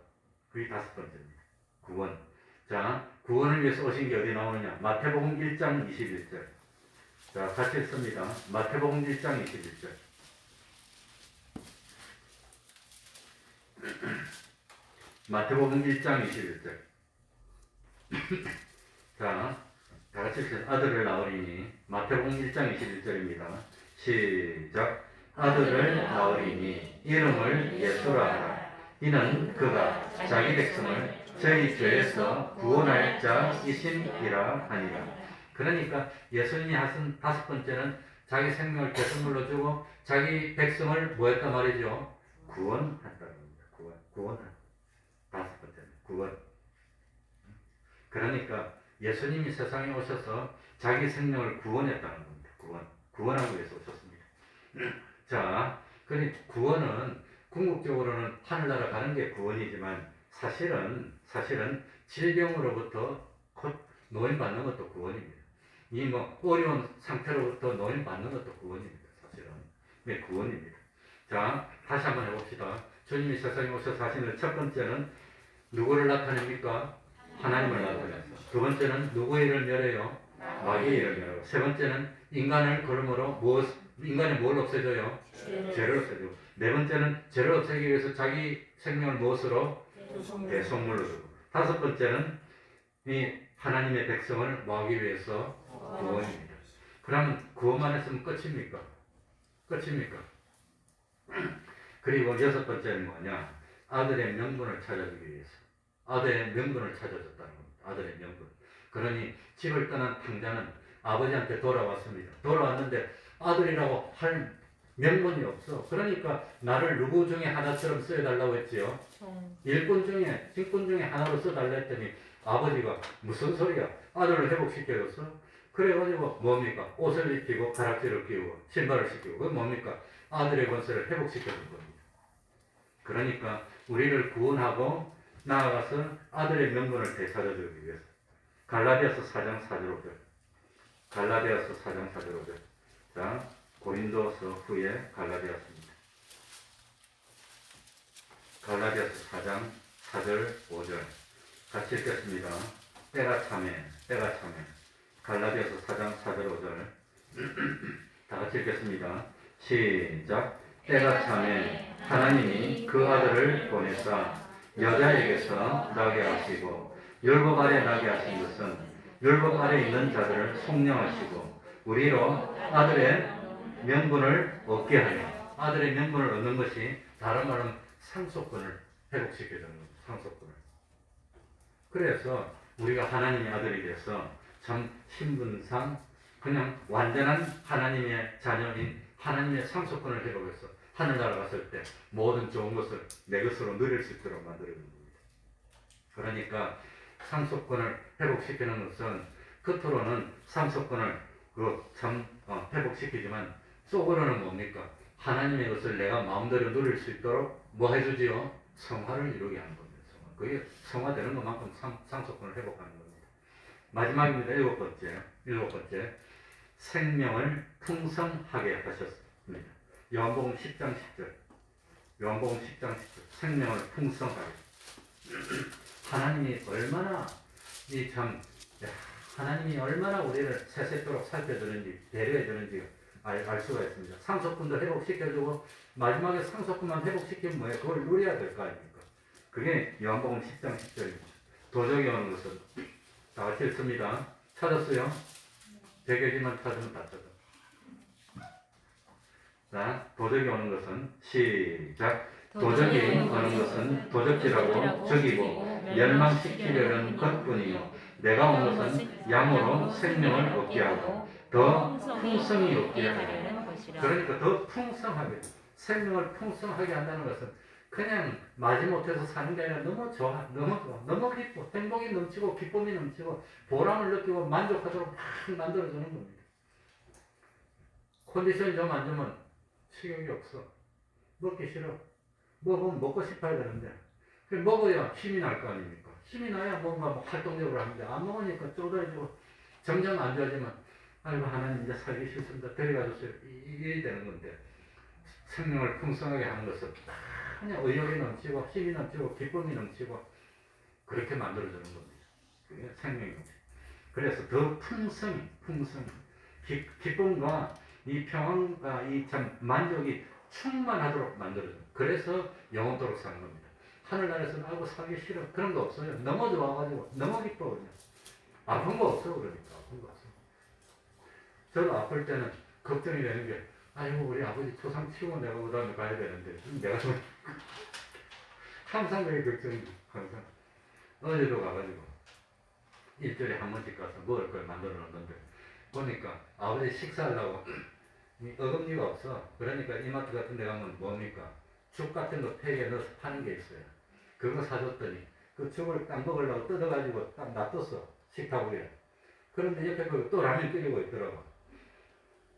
그게 다섯 번째입니다. 구원. 자, 구원을 위해서 오신 게 어디 나오느냐? 마태복음 1장 21절. 자, 같이 읽습니다. 마태복음 1장 21절. 마태복음 1장 21절. 자, 다 같이 아들을 낳으리니. 마태복음 1장 21절입니다. 시작. 아들을 낳으리니 이름을 예수라 하라. 이는 그가 자기 백성을 저희 죄에서 구원할 자이심이라 하니라. 그러니까 예수님이 하신 다섯 번째는 자기 생명을 대속물로 주고 자기 백성을 뭐했단 말이죠? 구원한다는 겁니다. 구원한. 다섯 번째는 구원. 그러니까 예수님이 세상에 오셔서 자기 생명을 구원했다는 겁니다. 구원하기 위해서 오셨습니다. 자, 그러니 구원은 궁극적으로는 하늘나라 가는 게 구원이지만 사실은 질병으로부터 곧 노인받는 것도 구원입니다. 어려운 상태로부터 노인받는 것도 구원입니다. 사실은. 네, 구원입니다. 자, 다시 한번 해봅시다. 주님이 세상에 오셔서 하시는 첫 번째는 누구를 나타냅니까? 하나님을 나타내서. 두 번째는 누구의 일을 멸해요? 마귀의 일을 멸하고. 세 번째는 인간을 걸음으로 인간이 뭘 없애줘요? 죄를 없애주고. 네 번째는 죄를 없애기 위해서 자기 생명을 무엇으로? 대속물로 주고. 다섯 번째는 이 하나님의 백성을 모으기 위해서 구원입니다. 그러면 구원만 했으면 끝입니까? 그리고 여섯 번째는 뭐냐? 아들의 명분을 찾아주기 위해서. 아들의 명분을 찾아줬다는 겁니다. 아들의 명분. 그러니 집을 떠난 탕자는 아버지한테 돌아왔습니다. 돌아왔는데 아들이라고 할 명분이 없어. 그러니까 나를 누구 중에 하나처럼 써달라고 했지요. 직분 중에 하나로 써달라 했더니 아버지가 무슨 소리야? 아들을 회복시켜줬어? 그래가지고 뭡니까? 옷을 입히고 가락지를 끼우고 신발을 시키고 그건 뭡니까? 아들의 권세를 회복시켜준 겁니다. 그러니까 우리를 구원하고 나아가서 아들의 명분을 되찾아주기 위해서. 갈라디아서 4장 4절 5절. 갈라디아서 4장 4절 5절. 자, 고린도서 후에 갈라디아서입니다. 갈라디아서 4장 4절 5절. 같이 읽겠습니다. 때가 차매. 갈라디아서 4장 4절 5절. 다 같이 읽겠습니다. 시작. 때가 차매 하나님이 그 아들을 보내사 여자에게서 나게 하시고 율법 아래 나게 하신 것은 율법 아래 있는 자들을 속량하시고 우리로 아들의 명분을 얻게 하여. 아들의 명분을 얻는 것이 다른 말은 상속권을 회복시켜주는 겁니다. 상속권을. 그래서 우리가 하나님의 아들이 돼서 참 신분상 그냥 완전한 하나님의 자녀인 하나님의 상속권을 회복해서 하늘나라 갔을 때 모든 좋은 것을 내 것으로 누릴 수 있도록 만들어주는 겁니다. 그러니까 상속권을 회복시키는 것은 겉으로는 상속권을 회복시키지만 속으로는 뭡니까? 하나님의 것을 내가 마음대로 누릴 수 있도록 뭐 해주지요? 성화를 이루게 하는 겁니다. 성화. 그게 성화되는 것만큼 상속권을 회복하는 겁니다. 마지막입니다. 일곱 번째. 생명을 풍성하게 하셨습니다. 요한복음 10장 10절. 요한복음 10장 10절. 생명을 풍성하게. 하나님이 얼마나 우리를 세세토록 살펴주는지, 배려해주는지 알 수가 있습니다. 상속권도 회복시켜주고, 마지막에 상속권만 회복시키면 뭐예요? 그걸 누려야 될 거 아닙니까? 그게 요한복음 10장 10절입니다. 도적이 오는 것은, 다 같이 읽습니다. 찾았어요? 100여지만 찾으면 다 찾아. 자, 도적이 오는 것은, 시작. 도적이 오는 것은 도적질하고 적이고 멸망시키려는 것뿐이요 내가 온 것은 양으로 생명을 얻게 하고 더 풍성히 얻게 하려는 것이라. 그러니까 더 풍성하게 생명을 풍성하게 한다는 것은 그냥 마지못해서 사는 게 아니라 너무 좋아, 너무 기뻐, 행복이 넘치고 기쁨이 넘치고 보람을 느끼고 만족하도록 막 만들어주는 겁니다. 컨디션이 좀 안 좋으면 식욕이 없어, 먹기 싫어, 먹으면 먹고 싶어야 되는데 먹어야 힘이 날 거 아닙니까? 힘이 나야 뭔가 활동적으로 하는데 안 먹으니까 쪼들어지고 점점 안 좋아지면 아이고 하나님 이제 살기 싫습니다. 데려가 주세요. 이게 되는 건데 생명을 풍성하게 하는 것은 그냥 의욕이 넘치고 힘이 넘치고 기쁨이 넘치고 그렇게 만들어주는 겁니다. 그게 생명입니다. 그래서 더 풍성히 기쁨과 이 평안과 이 참 만족이 충만하도록 만들어줍니다. 그래서 영원토록 사는 겁니다. 하늘나라에서는 아이고 살기 싫어 그런 거 없어요. 너무 좋아가지고 너무 기뻐 그냥. 아픈 거 없어. 그러니까 아픈 거 없어. 저도 아플 때는 걱정이 되는 게 아이고 우리 아버지 초상 치고 내가 그 다음에 가야 되는데 내가 좀 항상 그게 걱정이 항상. 어제도 가가지고 일주일에 한 번씩 가서 먹을 걸 만들어 놓는데 보니까 아버지 식사하려고 어금니가 없어. 그러니까 이마트 같은 데 가면 뭡니까? 죽 같은 거 팩에 넣어서 파는 게 있어요. 그거 사줬더니 그 죽을 딱 먹으려고 뜯어가지고 딱 놔뒀어. 식탁 위에. 그런데 옆에 또 라면 끓이고 있더라고.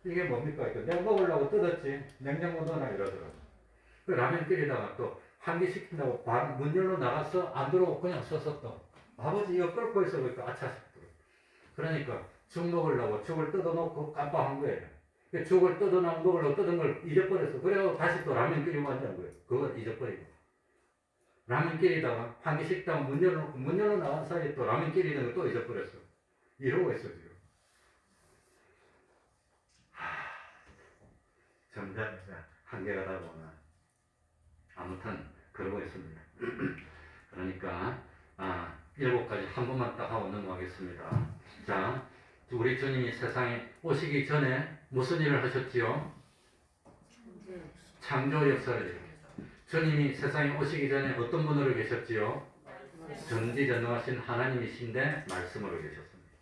이게 뭡니까? 내가 먹으려고 뜯었지. 냉장고 넣어놔 이러더라고. 그 라면 끓이다가 또 환기시킨다고 문 열로 나갔어. 안 들어오고 그냥 썼어 또. 아버지 이거 끓고 있어. 그러니까 아차 싶더라고. 그러니까 죽 먹으려고 죽을 뜯어놓고 깜빡한 거예요. 죽을 뜯어놓은 먹으려고 뜯은 걸 잊어버렸어. 그래서 다시 또 라면 끓이고 앉은 거예요. 그걸 잊어버리고. 라면 끓이다가 환기식당 문 열로 나간 사이에 또 라면 끓이는 걸 또 잊어버렸어. 이러고 있어 지금. 점점 한계가 다가오나. 아무튼 그러고 있습니다. 그러니까 7가지 한 번만 딱 하고 넘어가겠습니다. 자, 우리 주님이 세상에 오시기 전에 무슨 일을 하셨지요? 창조 역사를 일으켰습니다. 주님이 세상에 오시기 전에 어떤 분으로 계셨지요? 전지전능하신 하나님이신데 말씀으로 계셨습니다.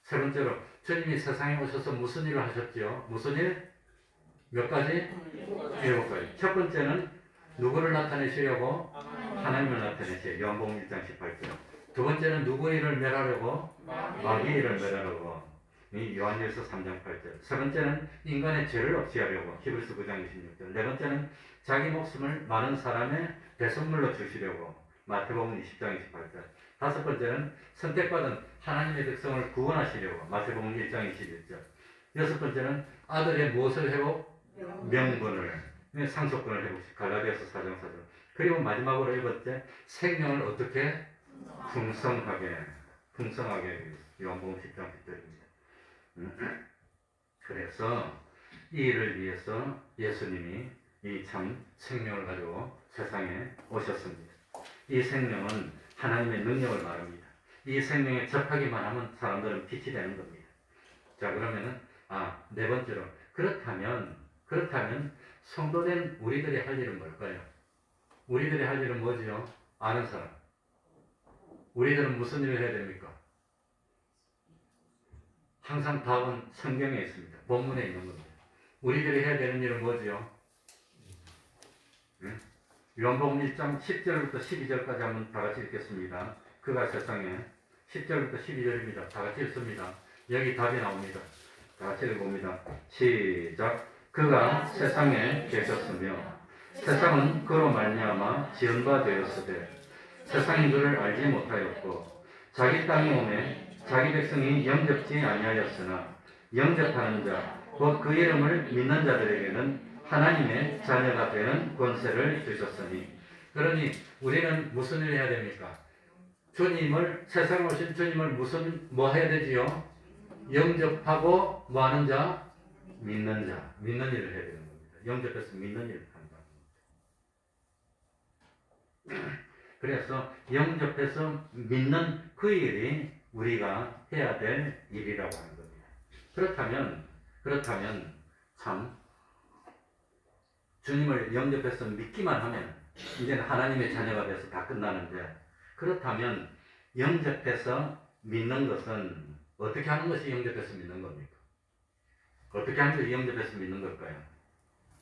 세 번째로 주님이 세상에 오셔서 무슨 일을 하셨지요? 무슨 일? 몇 가지? 7가지. 첫 번째는 누구를 나타내시려고? 하나님을 나타내시요. 요한복음 1장 18절. 두 번째는 누구의 일을 멸하려고? 마귀의 일을 멸하려고. 요한일서 3장 8절. 세 번째는 인간의 죄를 없애하려고. 히브리서 9장 26절. 네 번째는 자기 목숨을 많은 사람의 배선물로 주시려고. 마태복음 20장 28절. 다섯 번째는 선택받은 하나님의 백성을 구원하시려고. 마태복음 1장 21절. 여섯 번째는 아들의 무엇을 회복? 명분을, 상속권을 회복시. 갈라디아서 4장 4절. 그리고 마지막으로 1번째 생명을 어떻게? 풍성하게 요한복음 10장 10절입니다. 그래서 이 일을 위해서 예수님이 이 참 생명을 가지고 세상에 오셨습니다. 이 생명은 하나님의 능력을 말합니다. 이 생명에 접하기만 하면 사람들은 빛이 되는 겁니다. 자, 그러면은 네 번째로 그렇다면 성도된 우리들이 할 일은 뭘까요? 우리들이 할 일은 뭐지요? 아는 사람. 우리들은 무슨 일을 해야 됩니까? 항상 답은 성경에 있습니다. 본문에 있는 겁니다. 우리들이 해야 되는 일은 뭐지요? 요한복음 1장 10절부터 12절까지 한번 다 같이 읽겠습니다. 그가 세상에 10절부터 12절입니다. 다 같이 읽습니다. 여기 답이 나옵니다. 다 같이 읽어봅니다. 시작. 그가 세상에 계셨으며 세상은 그로 말미암아 지은 바 되었으되 세상이 그를 알지 못하였고 자기 땅에 오매 자기 백성이 영접지 아니하였으나 영접하는 자 곧 그 이름을 믿는 자들에게는 하나님의 자녀가 되는 권세를 주셨으니. 그러니 우리는 무슨 일을 해야 됩니까? 주님을, 세상에 오신 주님을 뭐 해야 되지요? 영접하고 뭐 하는 자? 믿는 자. 믿는 일을 해야 되는 겁니다. 영접해서 믿는 일을 한다. 그래서 영접해서 믿는 그 일이 우리가 해야 될 일이라고 하는 겁니다. 그렇다면 참 주님을 영접해서 믿기만 하면 이제는 하나님의 자녀가 돼서 다 끝나는데, 그렇다면 영접해서 믿는 것은 어떻게 하는 것이 영접해서 믿는 겁니까? 어떻게 하는 것이 영접해서 믿는 걸까요?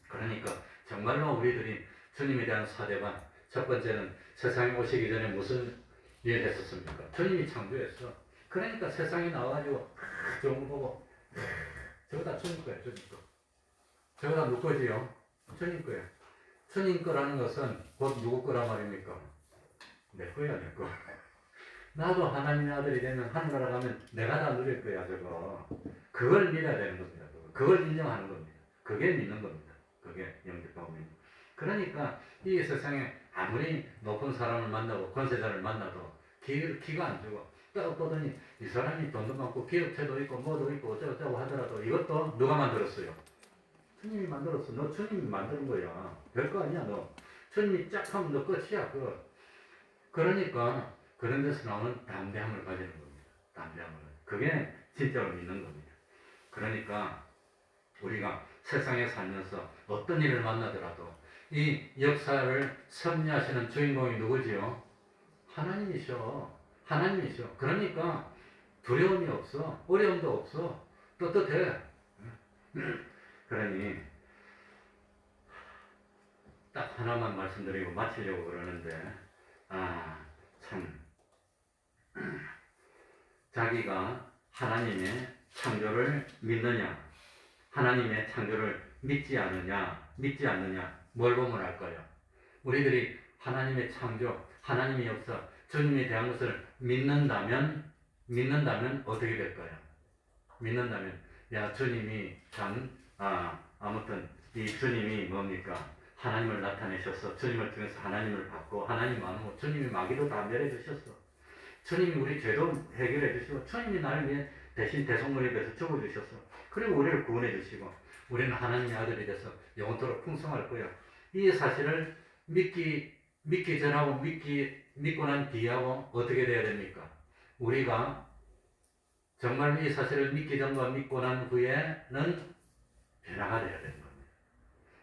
그러니까 정말로 우리들이 주님에 대한 사대반, 첫 번째는 세상에 오시기 전에 무슨 일을 했었습니까? 주님이 창조했어. 그러니까 세상에 나와가지고 좋은 거 보고 저거 다 주님 거야, 주님 거. 저거 다 누구 거지요? 주님 거야. 주님 거라는 것은 곧 누구 거란 말입니까? 내 거야, 내 거. 나도 하나님의 아들이 되면 하늘나라 가면 내가 다 누릴 거야, 저거. 그걸 믿어야 되는 겁니다. 그걸 인정하는 겁니다. 그게 믿는 겁니다. 그게 영접하고 믿는. 그러니까 이 세상에 아무리 높은 사람을 만나고 권세자를 만나도 기가 안 주고 딱 보더니 이 사람이 돈도 많고 기업체도 있고 뭐도 있고 어쩌고저쩌고 하더라도 이것도 누가 만들었어요? 주님이 만들었어. 너 주님이 만든 거야. 별거 아니야, 너. 주님이 쫙 하면 너 끝이야, 그거. 그러니까 그런 데서 나오는 담대함을 가지는 겁니다. 담대함을. 그게 진짜로 믿는 겁니다. 그러니까 우리가 세상에 살면서 어떤 일을 만나더라도 이 역사를 섭리하시는 주인공이 누구지요? 하나님이셔. 하나님이셔. 그러니까 두려움이 없어. 어려움도 없어. 떳떳해. 그러니 딱 하나만 말씀드리고 마치려고 그러는데, 참 자기가 하나님의 창조를 믿느냐, 하나님의 창조를 믿지 않느냐, 뭘 보면 알까요? 우리들이 하나님의 창조, 하나님의 역사, 주님에 대한 것을 믿는다면 어떻게 될까요? 믿는다면, 야, 주님이 참, 아무튼 이 주님이 뭡니까? 하나님을 나타내셔서 주님을 통해서 하나님을 받고, 하나님 아니고 주님이 마귀도 다 멸해 주셨어. 주님이 우리 죄도 해결해 주시고, 주님이 나를 위해 대신 대속물이 돼서 죽어 주셨어. 그리고 우리를 구원해 주시고, 우리는 하나님의 아들이 돼서 영원토록 풍성할 거야. 이 사실을 믿기 전하고 믿고 난 뒤하고 어떻게 돼야 됩니까? 우리가 정말 이 사실을 믿기 전과 믿고 난 후에는 변화가 돼야 되는 겁니다.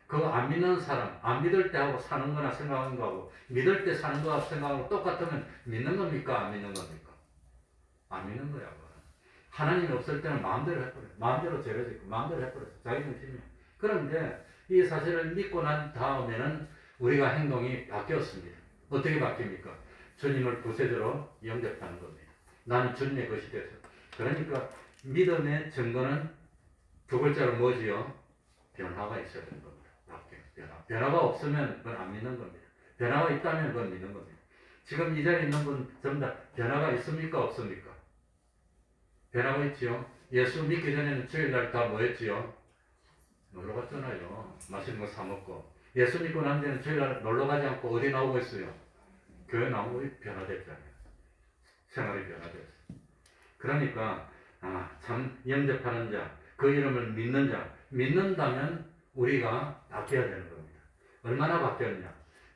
그거 안 믿는 사람, 안 믿을 때하고 사는 거나 생각하는 거하고 믿을 때 사는 거하고 생각하고 똑같으면 믿는 겁니까? 안 믿는 겁니까? 안 믿는 거야. 하나님이 없을 때는 마음대로 해버려. 마음대로 죄를 짓고 마음대로 해버려. 자기 중심이야. 그런데 이 사실을 믿고 난 다음에는 우리가 행동이 바뀌었습니다. 어떻게 바뀝니까? 주님을 구세주로 영접하는 겁니다. 나는 주님의 것이 되서. 그러니까 믿음의 증거는 두 글자로 뭐지요? 변화가 있어야 되는 겁니다. 변화가 없으면 그건 안 믿는 겁니다. 변화가 있다면 그건 믿는 겁니다. 지금 이 자리에 있는 분 전부 다 변화가 있습니까? 없습니까? 변화가 있지요. 예수 믿기 전에는 주일날 다 뭐 했지요? 놀러 갔잖아요. 맛있는 거 사 먹고. 예수 믿고 난 데는 주일날 놀러 가지 않고 어디 나오고 있어요? 교회 나오고 변화됐잖아요. 생활이 변화됐어요. 그러니까 참 영접하는 자, 그 이름을 믿는 자, 믿는다면 우리가 바뀌어야 되는 겁니다. 얼마나 바뀌었냐?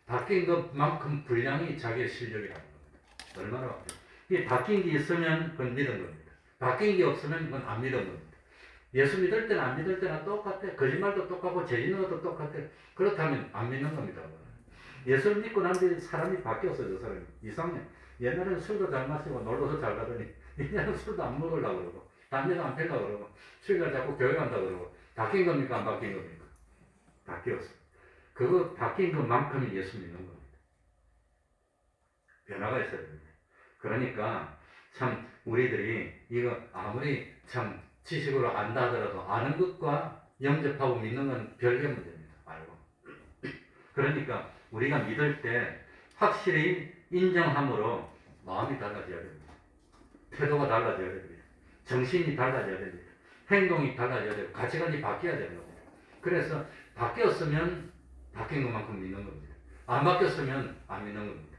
바뀐 것만큼 분량이 자기의 실력이라는 겁니다. 얼마나 바뀌었냐? 이 바뀐 게 있으면 그건 믿은 겁니다. 바뀐 게 없으면 그건 안 믿은 겁니다. 예수 믿을 때나 안 믿을 때나 똑같아. 거짓말도 똑같고 죄짓는 것도 똑같아. 그렇다면 안 믿는 겁니다. 예수를 믿고 난 뒤에 사람이 바뀌었어요. 저 사람이. 이상해. 옛날에는 술도 잘 마시고 놀러도 잘 가더니 이제는 술도 안 먹으려고 그러고 담배도 안 피려고 그러고 주일날 자꾸 교회 간다고 그러고 바뀐 겁니까? 안 바뀐 겁니까? 바뀌었어. 그거 바뀐 것만큼이 예수 믿는 겁니다. 변화가 있어야 됩니다. 그러니까 참 우리들이 이거 아무리 참 지식으로 안다 하더라도 아는 것과 영접하고 믿는 건 별개 문제입니다. 알고. 그러니까 우리가 믿을 때 확실히 인정함으로 마음이 달라져야 됩니다. 태도가 달라져야 됩니다. 정신이 달라져야 됩니다. 행동이 달라져야 되고 가치관이 바뀌어야 되는 겁니다. 그래서 바뀌었으면 바뀐 것만큼 믿는 겁니다. 안 바뀌었으면 안 믿는 겁니다.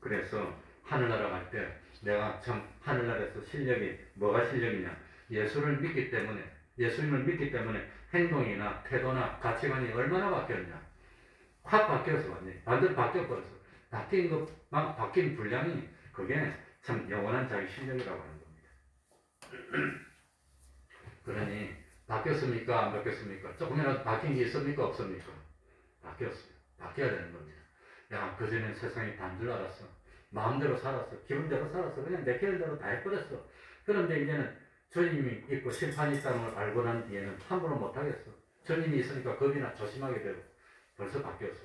그래서 하늘나라 갈 때 내가 참 하늘나라에서 실력이 뭐가 실력이냐? 예수님을 믿기 때문에 행동이나 태도나 가치관이 얼마나 바뀌었냐? 확 바뀌어서 왔네. 반대로 바뀌어버렸어. 바뀐 분량이 그게 참 영원한 자기 실력이라고 하는 겁니다. 그러니 바뀌었습니까? 안 바뀌었습니까? 조금이라도 바뀐 게 있습니까? 없습니까? 바뀌었어요. 바뀌어야 되는 겁니다. 야, 그전엔 세상이 단줄 알았어. 마음대로 살았어. 기분대로 살았어. 그냥 내키는 대로 다 해버렸어. 그런데 이제는 주님이 있고 심판이 있다는 걸 알고 난 뒤에는 함부로 못하겠어. 주님이 있으니까 겁이나 조심하게 되고 벌써 바뀌었어.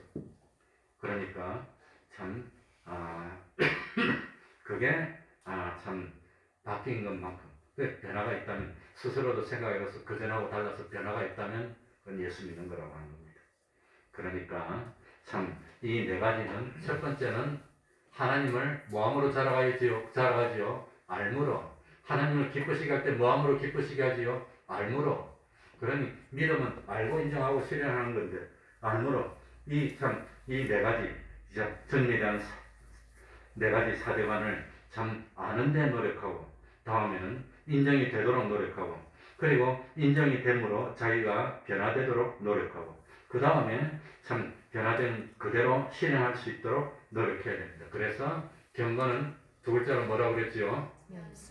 그러니까 참 그게 참 바뀐 것만큼 변화가 있다면 스스로도 생각해서 그전하고 달라서 변화가 있다면 그건 예수 믿는 거라고 하는 겁니다. 그러니까 참 이 네 가지는 첫 번째는 하나님을 뭐함으로 자랑하지요? 알므로. 하나님을 기쁘시게 할 때 뭐함으로 기쁘시게 하지요? 알므로. 그러니 믿음은 알고 인정하고 실현하는 건데 알므로 이 네 가지 주님에 대한 네 가지 사대관을 참 아는 데 노력하고 다음에는 인정이 되도록 노력하고 그리고 인정이 됨으로 자기가 변화되도록 노력하고 그 다음에 참 변화된 그대로 실행할 수 있도록 노력해야 됩니다. 그래서 경건은 두 글자로 뭐라고 그랬지요?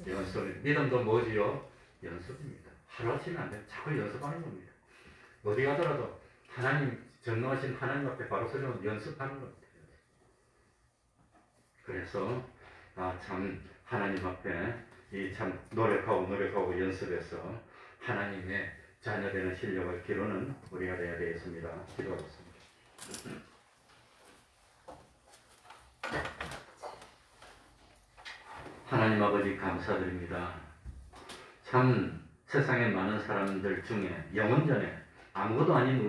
연습. 믿음도 뭐지요? 연습입니다. 하루아침에 안 돼요. 자꾸 연습하는 겁니다. 어디 가더라도 하나님 전능하신 하나님 앞에 바로 서면 연습하는 겁니다. 그래서 참 하나님 앞에 이 참 노력하고 연습해서 하나님의 자녀되는 실력을 기르는 우리가 되어야 되겠습니다. 기도하겠습니다. 하나님 아버지 감사드립니다. 참 세상에 많은 사람들 중에 영원 전에 아무것도 아닌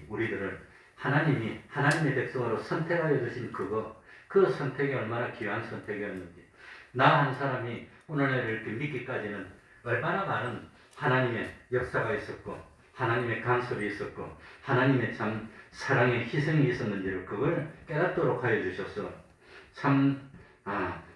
우리들을 하나님이 하나님의 백성으로 선택하여 주신 그 선택이 얼마나 귀한 선택이었는지 나 한 사람이 오늘날 이렇게 믿기까지는 얼마나 많은 하나님의 역사가 있었고 하나님의 간섭이 있었고 하나님의 참 사랑의 희생이 있었는지를 그걸 깨닫도록 하여 주셔서 참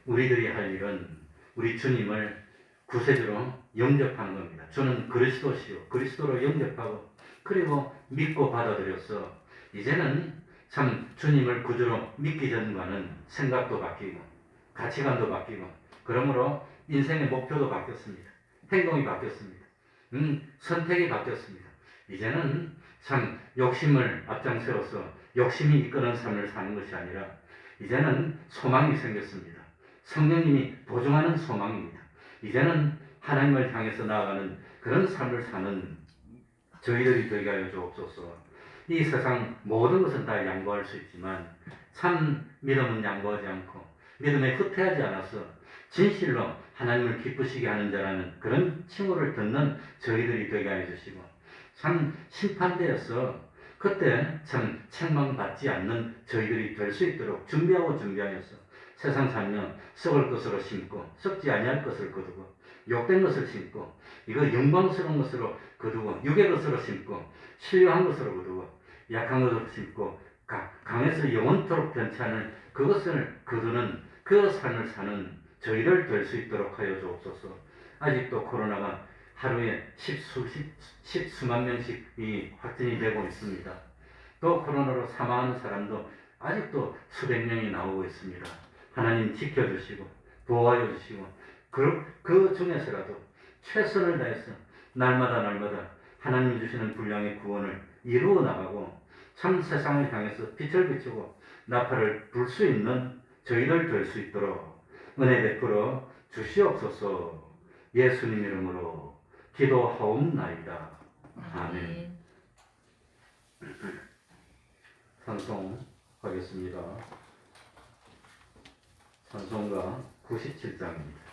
우리들이 할 일은 우리 주님을 구세주로 영접하는 겁니다. 주는 그리스도시요 그리스도로 영접하고 그리고 믿고 받아들여서 이제는 참 주님을 구주로 믿기 전과는 생각도 바뀌고 가치관도 바뀌고 그러므로 인생의 목표도 바뀌었습니다. 행동이 바뀌었습니다. 선택이 바뀌었습니다. 이제는 참 욕심을 앞장세워서 욕심이 이끄는 삶을 사는 것이 아니라 이제는 소망이 생겼습니다. 성령님이 보증하는 소망입니다. 이제는 하나님을 향해서 나아가는 그런 삶을 사는 저희들이 되게 하여 주옵소서. 이 세상 모든 것은 다 양보할 수 있지만 참 믿음은 양보하지 않고 믿음에 후퇴하지 않아서 진실로 하나님을 기쁘시게 하는 자라는 그런 칭호를 듣는 저희들이 되게 하여 주시고 참 심판대에서 그때 참 책망받지 않는 저희들이 될 수 있도록 준비하여서 세상 살면 썩을 것으로 심고 썩지 아니할 것을 거두고 욕된 것을 심고 이거 영광스러운 것으로 거두고 육의 것으로 심고 신령한 것으로 거두고 약한 것으로 심고 강해서 영원토록 변치 않을 그것을 거두는 그 삶을 사는 저희들 될 수 있도록 하여 주옵소서. 아직도 코로나가 하루에 십수만 명씩 이 확진이 되고 있습니다. 또 코로나로 사망하는 사람도 아직도 수백 명이 나오고 있습니다. 하나님 지켜주시고 보호하여 주시고 그 중에서라도 최선을 다해서 날마다 하나님 주시는 분량의 구원을 이루어 나가고 참 세상을 향해서 빛을 비추고 나팔을 불 수 있는 저희들 될 수 있도록 은혜 베풀어 주시옵소서. 예수님 이름으로 기도하옵나이다. 아멘. 찬송하겠습니다. 찬송가 97장입니다.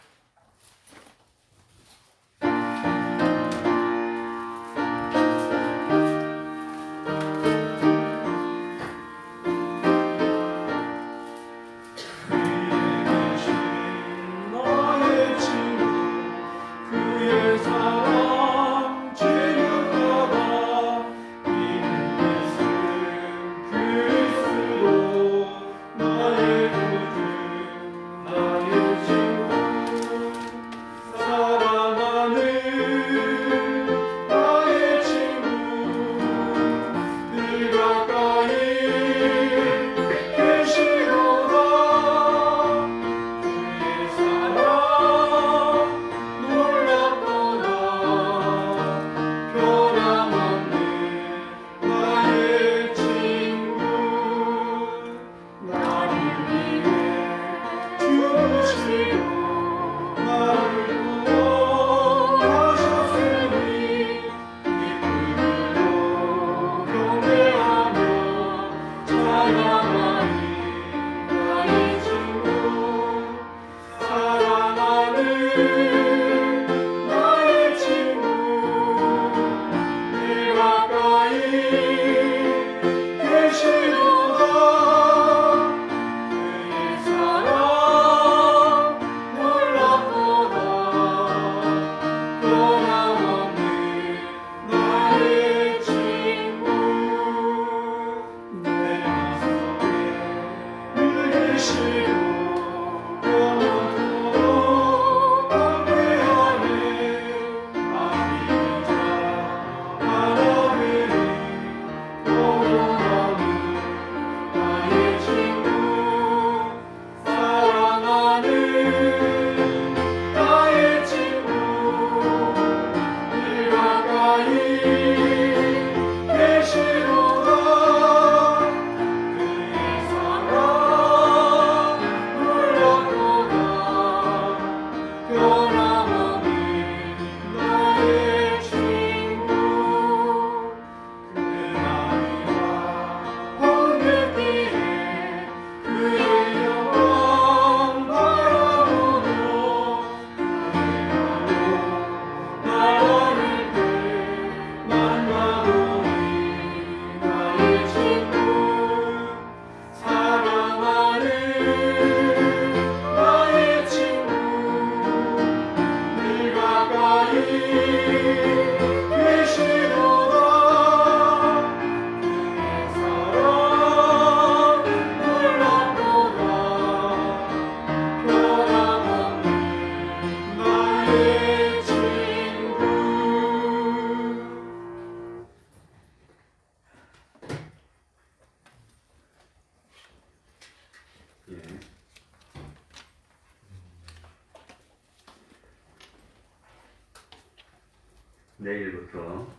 내일부터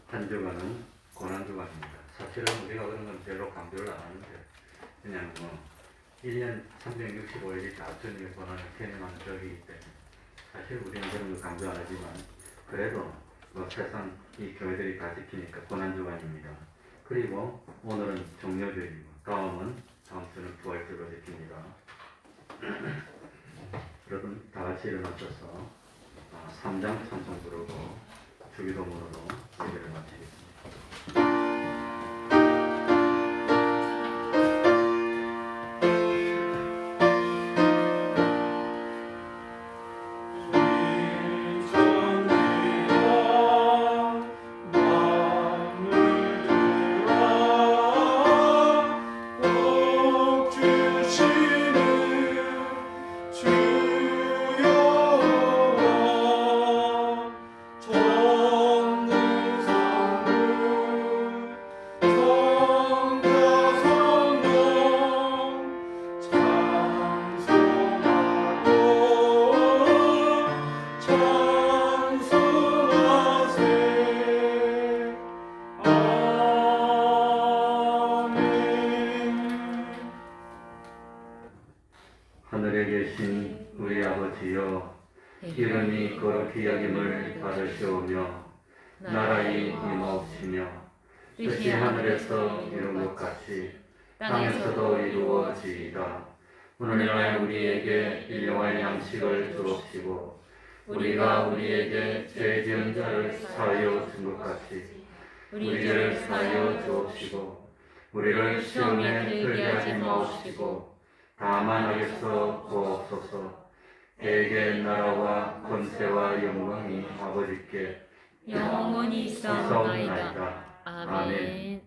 한 주간은 고난주간입니다. 사실은 우리가 그런 건 별로 강조를 안 하는데 그냥 1년 365일이 다 주님의 고난을 경험하는 적이기 때문에 사실 우리는 그런 거 강조 안 하지만 그래도 세상 이 교회들이 다 지키니까 고난주간입니다. 그리고 오늘은 종료주일이고 다음 주는 부활주로 지킵니다. 여러분 다 같이 일어나셔서 3장 찬송 부르고 주기도문으로 예배를 마치겠습니다. 주여 하늘에 계신 우리 아버지여, 이름이 거룩히 여김을 받으시오며 나라의 임하옵시며 뜻이 하늘에서 이룬 것 같이 땅에서도 이루어지이다. 오늘날 우리에게 일용할 양식을 주옵시고 우리가 우리에게 죄 지은 자를 사하여 준 것 같이 우리를 사하여 주옵시고 우리를 시험에 들게 하지 마옵시고 다만 악에서 구하옵소서. 대개 나라와 권세와 영광이 아버지께 영원히 있사옵나이다. 아멘. 아멘.